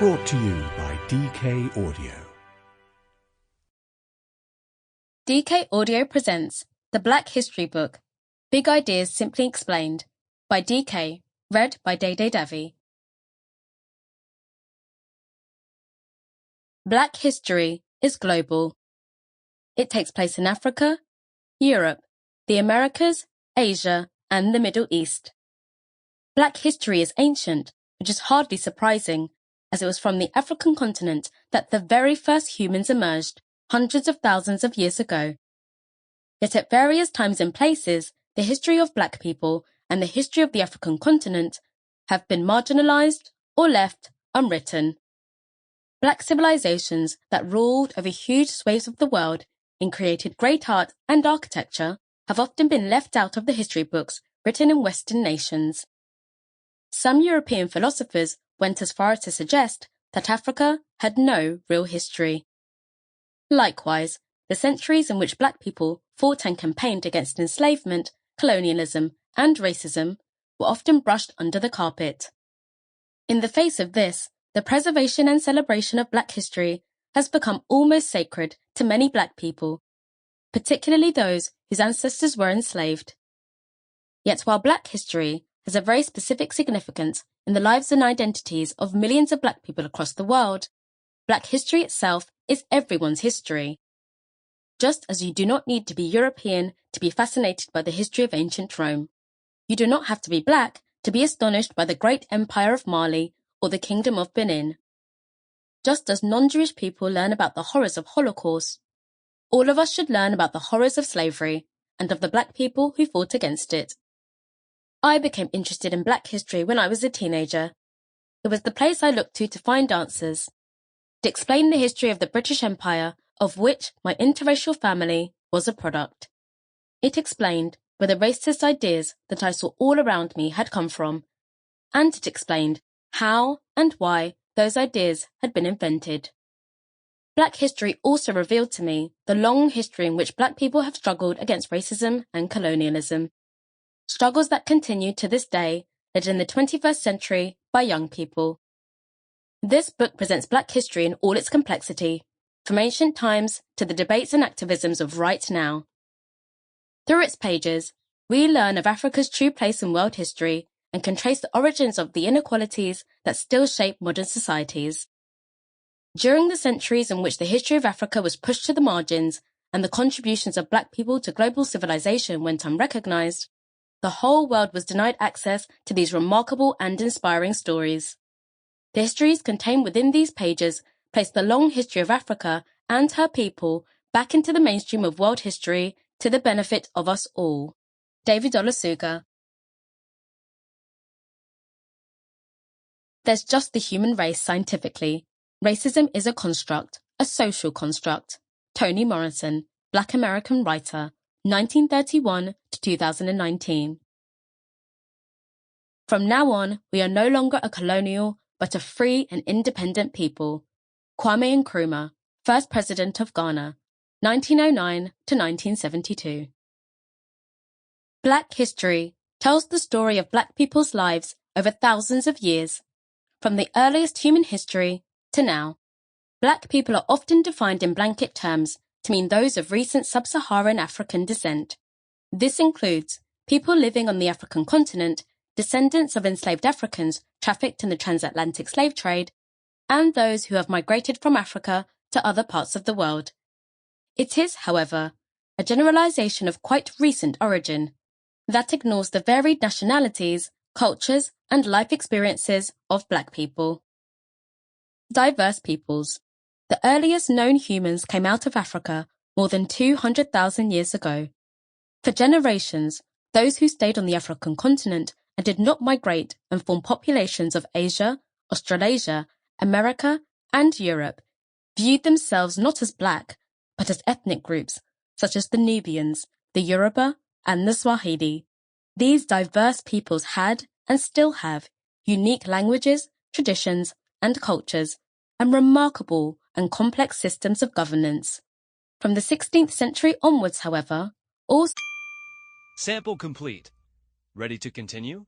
Brought to you by DK Audio. DK Audio presents The Black History Book, Big Ideas Simply Explained, by DK, read by Dede Davi. Black history is global. It takes place in Africa, Europe, the Americas, Asia, and the Middle East. Black history is ancient, which is hardly surprising, as it was from the African continent that the very first humans emerged hundreds of thousands of years ago. Yet at various times and places, the history of black people and the history of the African continent have been marginalized or left unwritten. Black civilizations that ruled over huge swathes of the world and created great art and architecture have often been left out of the history books written in Western nations. Some European philosophers went as far as to suggest that Africa had no real history. Likewise, the centuries in which black people fought and campaigned against enslavement, colonialism, and racism were often brushed under the carpet. In the face of this, the preservation and celebration of black history has become almost sacred to many black people, particularly those whose ancestors were enslaved. Yet while black history has a very specific significance in the lives and identities of millions of black people across the world, black history itself is everyone's history. Just as you do not need to be European to be fascinated by the history of ancient Rome, you do not have to be black to be astonished by the great empire of Mali or the kingdom of Benin. Just as non-Jewish people learn about the horrors of Holocaust, all of us should learn about the horrors of slavery and of the black people who fought against it. I became interested in black history when I was a teenager. It was the place I looked to find answers. To explain the history of the British Empire, of which my interracial family was a product. It explained where the racist ideas that I saw all around me had come from, and it explained how and why those ideas had been invented. Black history also revealed to me the long history in which black people have struggled against racism and colonialism. Struggles that continue to this day, led in the 21st century by young people. This book presents black history in all its complexity, from ancient times to the debates and activisms of right now. Through its pages, we learn of Africa's true place in world history and can trace the origins of the inequalities that still shape modern societies. During the centuries in which the history of Africa was pushed to the margins and the contributions of black people to global civilization went unrecognized, the whole world was denied access to these remarkable and inspiring stories. The histories contained within these pages place the long history of Africa and her people back into the mainstream of world history to the benefit of us all. David Olusoga. There's just the human race scientifically. Racism is a construct, a social construct. Toni Morrison, Black American writer, 1931 to 2019. From now on, we are no longer a colonial, but a free and independent people. Kwame Nkrumah, first president of Ghana, 1909 to 1972. Black history tells the story of black people's lives over thousands of years, from the earliest human history to now. Black people are often defined in blanket terms to mean those of recent sub-Saharan African descent. This includes people living on the African continent, descendants of enslaved Africans trafficked in the transatlantic slave trade, and those who have migrated from Africa to other parts of the world. It is, however, a generalization of quite recent origin that ignores the varied nationalities, cultures, and life experiences of black people. Diverse peoples. The earliest known humans came out of Africa more than 200,000 years ago. For generations, those who stayed on the African continent and did not migrate and form populations of Asia, Australasia, America, and Europe viewed themselves not as black, but as ethnic groups, such as the Nubians, the Yoruba, and the Swahili. These diverse peoples had, and still have, unique languages, traditions, and cultures, and remarkable and complex systems of governance. From the 16th century onwards, however, all... Sample complete. Ready to continue?